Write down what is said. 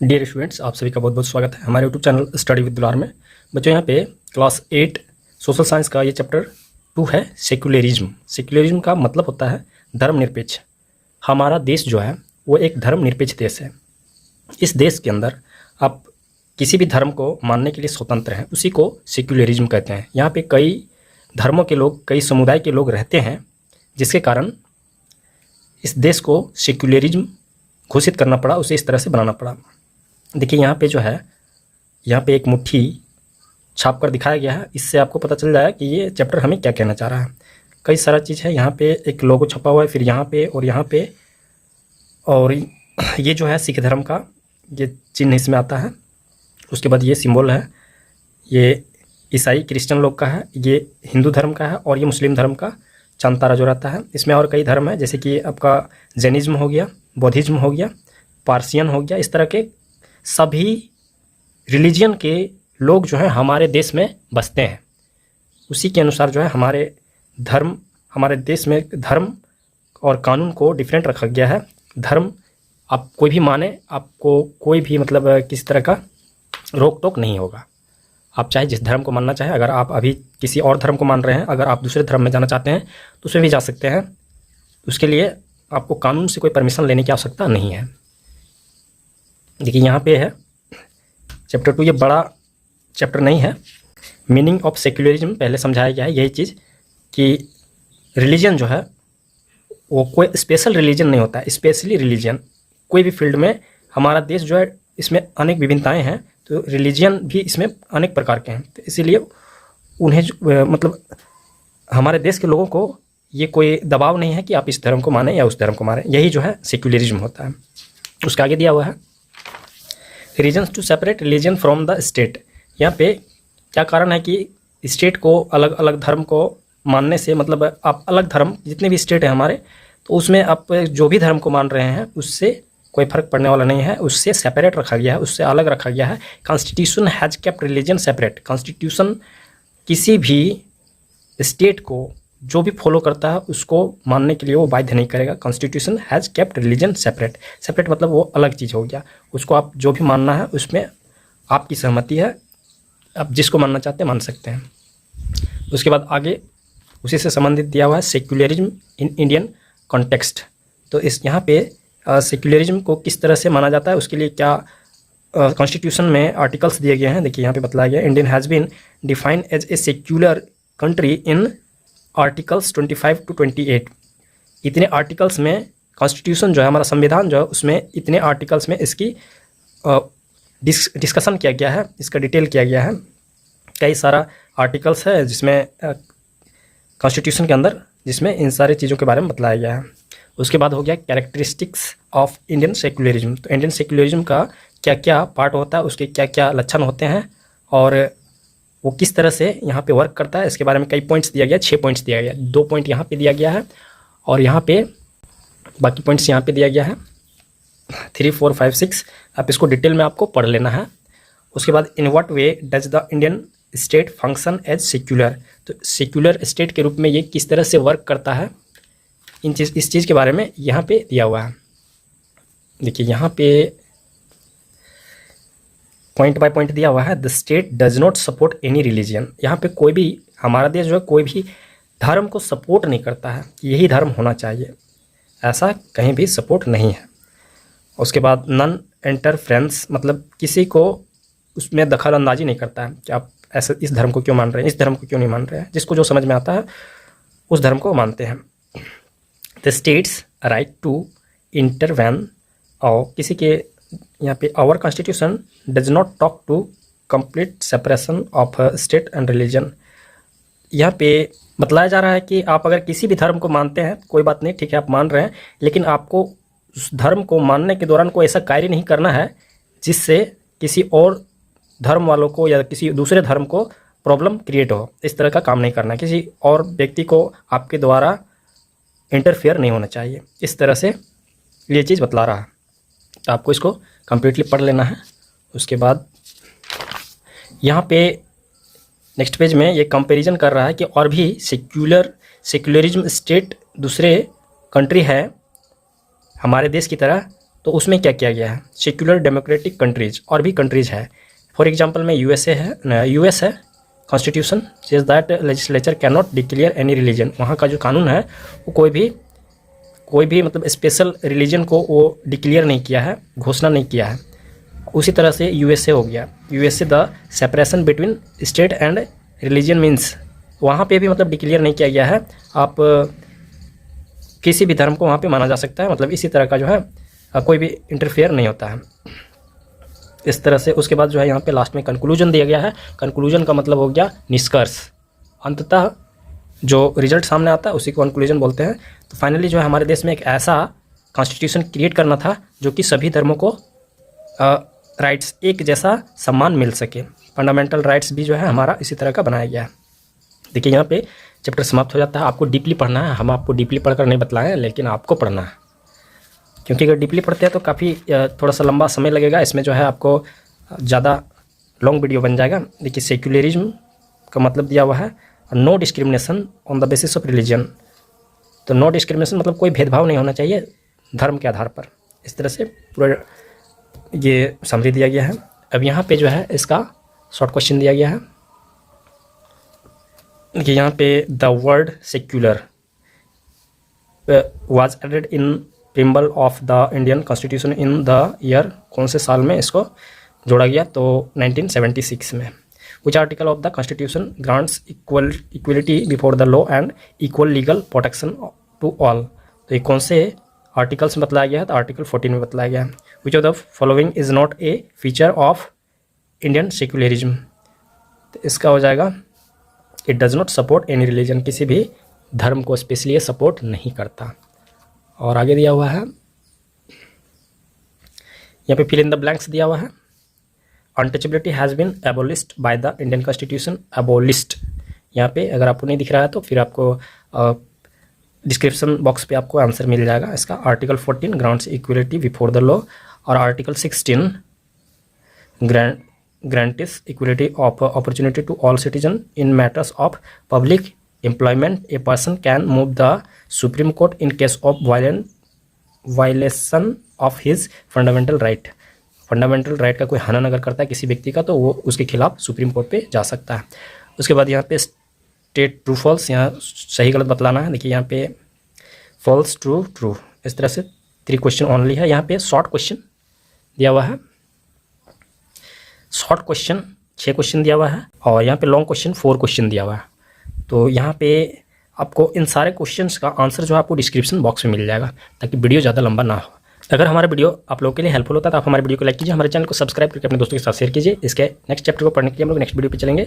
Dear students, आप सभी का बहुत बहुत स्वागत है हमारे यूट्यूब चैनल स्टडी विद दुलार में। बच्चों, यहाँ पे क्लास 8 सोशल साइंस का ये चैप्टर 2 है सेक्युलरिज्म। सेक्युलरिज्म का मतलब होता है धर्मनिरपेक्ष। हमारा देश जो है वो एक धर्मनिरपेक्ष देश है। इस देश के अंदर आप किसी भी धर्म को मानने के लिए स्वतंत्र हैं, उसी को सेक्युलरिज्म कहते हैं। यहाँ पे कई धर्मों के लोग, कई समुदाय के लोग रहते हैं, जिसके कारण इस देश को सेक्युलरिज्म घोषित करना पड़ा, उसे इस तरह से बनाना पड़ा। देखिए यहाँ पे जो है, यहाँ पे एक मुट्ठी छाप कर दिखाया गया है। इससे आपको पता चल जाएगा कि ये चैप्टर हमें क्या कहना चाह रहा है। कई सारा चीज़ है, यहाँ पे एक लोगो छपा हुआ है, फिर यहाँ पे और यहाँ पे, और ये जो है सिख धर्म का ये चिन्ह इसमें आता है। उसके बाद ये सिंबल है, ये ईसाई क्रिश्चियन लोग का है, ये हिंदू धर्म का है, और ये मुस्लिम धर्म का चांद तारा जो रहता है। इसमें और कई धर्म है, जैसे कि आपका जैनिज्म हो गया, बौद्धिज्म हो गया, पारसियन हो गया। इस तरह के सभी रिलीजियन के लोग जो हैं हमारे देश में बसते हैं। उसी के अनुसार जो है हमारे देश में धर्म और कानून को डिफरेंट रखा गया है। धर्म आप कोई भी माने, आपको कोई भी मतलब किसी तरह का रोक टोक नहीं होगा। आप चाहे जिस धर्म को मानना चाहें, अगर आप अभी किसी और धर्म को मान रहे हैं, अगर आप दूसरे धर्म में जाना चाहते हैं तो उसमें भी जा सकते हैं। उसके लिए आपको कानून से कोई परमिशन लेने की आवश्यकता नहीं है। देखिए यहाँ पे है चैप्टर 2, ये बड़ा चैप्टर नहीं है। मीनिंग ऑफ सेक्युलरिज्म पहले समझाया गया है। यही चीज़ कि रिलीजन जो है वो कोई स्पेशल रिलीजन नहीं होता है। स्पेशली रिलीजन कोई भी फील्ड में, हमारा देश जो है इसमें अनेक विभिन्नताएं हैं, तो रिलीजन भी इसमें अनेक प्रकार के हैं। तो इसीलिए उन्हें मतलब हमारे देश के लोगों को ये कोई दबाव नहीं है कि आप इस धर्म को मानें या उस धर्म को मानें। यही जो है सेक्युलरिज्म होता है। उसका आगे दिया हुआ है reasons to separate religion from the state. यहाँ पे क्या कारण है कि स्टेट को अलग अलग धर्म को मानने से, मतलब आप अलग धर्म, जितने भी स्टेट है हमारे, तो उसमें आप जो भी धर्म को मान रहे हैं उससे कोई फर्क पड़ने वाला नहीं है। उससे सेपरेट रखा गया है, उससे अलग रखा गया है। Constitution has kept religion separate. Constitution किसी भी स्टेट को जो भी फॉलो करता है उसको मानने के लिए वो बाध्य नहीं करेगा। Constitution has kept religion separate. Separate मतलब वो अलग चीज़ हो गया। उसको आप जो भी मानना है उसमें आपकी सहमति है, आप जिसको मानना चाहते हैं मान सकते हैं। उसके बाद आगे उसी से संबंधित दिया हुआ है सेक्युलरिज्म इन इंडियन कॉन्टेक्स्ट। तो इस यहाँ पे सेक्युलरिज्म को किस तरह से माना जाता है, उसके लिए क्या कॉन्स्टिट्यूशन में आर्टिकल्स दिए गए हैं। देखिए यहाँ पे बतलाया गया, Indian has been defined as a secular country in articles 25 to 28। इतने आर्टिकल्स में कॉन्स्टिट्यूशन जो है, हमारा संविधान जो है, उसमें इतने आर्टिकल्स में इसकी डिस्कशन किया गया है, इसका डिटेल किया गया है। कई सारा आर्टिकल्स है जिसमें कॉन्स्टिट्यूशन के अंदर, जिसमें इन सारी चीज़ों के बारे में बतलाया गया है। उसके बाद हो गया कैरेक्टरिस्टिक्स ऑफ इंडियन सेक्युलरिज्म। तो इंडियन सेक्युलरिज्म का क्या क्या पार्ट होता है, उसके क्या क्या लक्षण होते हैं, और वो किस तरह से यहाँ पे वर्क करता है, इसके बारे में कई पॉइंट्स दिया गया। 6 पॉइंट्स दिया गया, 2 पॉइंट यहाँ पे दिया गया है, और यहाँ पे बाकी पॉइंट्स यहाँ पे दिया गया है 3, 4, 5, 6। आप इसको डिटेल में आपको पढ़ लेना है। उसके बाद in what way does the Indian state function as secular. तो सेक्युलर स्टेट के रूप में ये किस तरह से वर्क करता है, इस चीज़ के बारे में यहाँ पे दिया हुआ है। देखिए यहाँ पे पॉइंट बाय पॉइंट दिया हुआ है। The state does not support any religion. यहाँ पे कोई भी, हमारा देश जो है कोई भी धर्म को सपोर्ट नहीं करता है कि यही धर्म होना चाहिए, ऐसा कहीं भी सपोर्ट नहीं है। उसके बाद नन इंटरफेरेंस, मतलब किसी को उसमें दखल अंदाजी नहीं करता है कि आप ऐसे इस धर्म को क्यों मान रहे हैं, इस धर्म को क्यों नहीं मान रहे हैं। जिसको जो समझ में आता है उस धर्म को मानते हैं। The state's right to intervene, और किसी के यहाँ पे our constitution does not talk to complete separation of state and religion. यहाँ पे बतलाया जा रहा है कि आप अगर किसी भी धर्म को मानते हैं, कोई बात नहीं, ठीक है, आप मान रहे हैं, लेकिन आपको उस धर्म को मानने के दौरान कोई ऐसा कार्य नहीं करना है जिससे किसी और धर्म वालों को या किसी दूसरे धर्म को प्रॉब्लम क्रिएट हो। इस तरह का काम नहीं करना है। किसी और व्यक्ति को आपके द्वारा इंटरफेयर नहीं होना चाहिए। इस तरह से ये चीज़ बतला रहा है। तो आपको इसको कम्प्लीटली पढ़ लेना है। उसके बाद यहाँ पे नेक्स्ट पेज में ये कंपैरिजन कर रहा है कि और भी सेक्युलरिज्म स्टेट दूसरे कंट्री है हमारे देश की तरह, तो उसमें क्या किया गया है, सेक्युलर डेमोक्रेटिक कंट्रीज और भी कंट्रीज है, फॉर एग्जांपल में यूएस है, constitution says that legislature can not declare any religion, वहाँ का जो कानून है वो कोई भी मतलब स्पेशल रिलीजन को वो डिक्लेयर नहीं किया है, घोषणा नहीं किया है। उसी तरह से यूएसए हो गया, USA the separation between state and religion means, वहाँ पे भी मतलब डिक्लेयर नहीं किया गया है, आप किसी भी धर्म को वहाँ पे माना जा सकता है, मतलब इसी तरह का जो है कोई भी इंटरफेयर नहीं होता है इस तरह से। उसके बाद जो है यहाँ पे लास्ट में कंक्लूजन दिया गया है। कंक्लूजन का मतलब हो गया निष्कर्ष, अंततः जो रिजल्ट सामने आता है उसी को कंक्लूजन बोलते हैं। तो फाइनली जो है हमारे देश में एक ऐसा कॉन्स्टिट्यूशन क्रिएट करना था जो कि सभी धर्मों को राइट्स एक जैसा सम्मान मिल सके। फंडामेंटल राइट्स भी जो है हमारा इसी तरह का बनाया गया है। देखिए यहाँ पे चैप्टर समाप्त हो जाता है। आपको डीपली पढ़ना है, हम आपको डीपली पढ़कर नहीं बतलाएं हैं, लेकिन आपको पढ़ना है, क्योंकि अगर डीपली पढ़ते हैं तो काफ़ी थोड़ा सा लंबा समय लगेगा। इसमें जो है आपको ज़्यादा लॉन्ग वीडियो बन जाएगा। देखिए सेक्युलरिज्म का मतलब दिया हुआ है no discrimination on the basis of religion. तो नो डिस्क्रिमिनेशन मतलब कोई भेदभाव नहीं होना चाहिए धर्म के आधार पर। इस तरह से पूरा ये समरी दिया गया है। अब यहाँ पे जो है इसका शॉर्ट क्वेश्चन दिया गया है। देखिए यहाँ पे the word secular was added in preamble of the Indian constitution in the year, कौन से साल में इसको जोड़ा गया, तो 1976 में। Which article of the constitution grants equality before the law and equal legal protection to all. तो ये कौन से आर्टिकल्स में बतलाया गया है, तो आर्टिकल 14 में बतलाया गया है। Which of the following is not a feature of Indian secularism. तो इसका हो जाएगा it does not support any religion, किसी भी धर्म को स्पेशली ये सपोर्ट नहीं करता। और आगे दिया हुआ है यहाँ पे फिल इन द ब्लैंक्स दिया हुआ है। Untouchability has been abolished by the Indian constitution. Abolished यहाँ पे अगर आपको नहीं दिख रहा है तो फिर आपको डिस्क्रिप्शन बॉक्स पे आपको आंसर मिल जाएगा इसका। Article 14 grants equality before the law, और article 16 grants equality of opportunity to all citizen in matters of public employment. A person can move the supreme court in case of violation of his fundamental right. Fundamental right का कोई हनन अगर करता है किसी व्यक्ति का तो वो उसके खिलाफ सुप्रीम कोर्ट पे जा सकता है। उसके बाद यहाँ पे स्टेट ट्रू फॉल्स, यहाँ सही गलत बतलाना है। देखिए यहाँ पे फॉल्स ट्रू ट्रू, इस तरह से 3 क्वेश्चन ओनली है। यहाँ पे शॉर्ट क्वेश्चन दिया हुआ है, शॉर्ट क्वेश्चन 6 क्वेश्चन दिया हुआ है, और यहाँ पे लॉन्ग क्वेश्चन 4 क्वेश्चन दिया हुआ है। तो यहाँ पे आपको इन सारे क्वेश्चंस का आंसर जो है आपको डिस्क्रिप्शन बॉक्स में मिल जाएगा, ताकि वीडियो ज़्यादा लंबा ना हो। अगर हमारा वीडियो आप लोगों के लिए हेल्पफुल होता है तो आप हमारे वीडियो को लाइक कीजिए, हमारे चैनल को सब्सक्राइब करके अपने दोस्तों के साथ शेयर कीजिए। इसके नेक्स्ट चैप्टर को पढ़ने के लिए हम लोग नेक्स्ट वीडियो पे चलेंगे।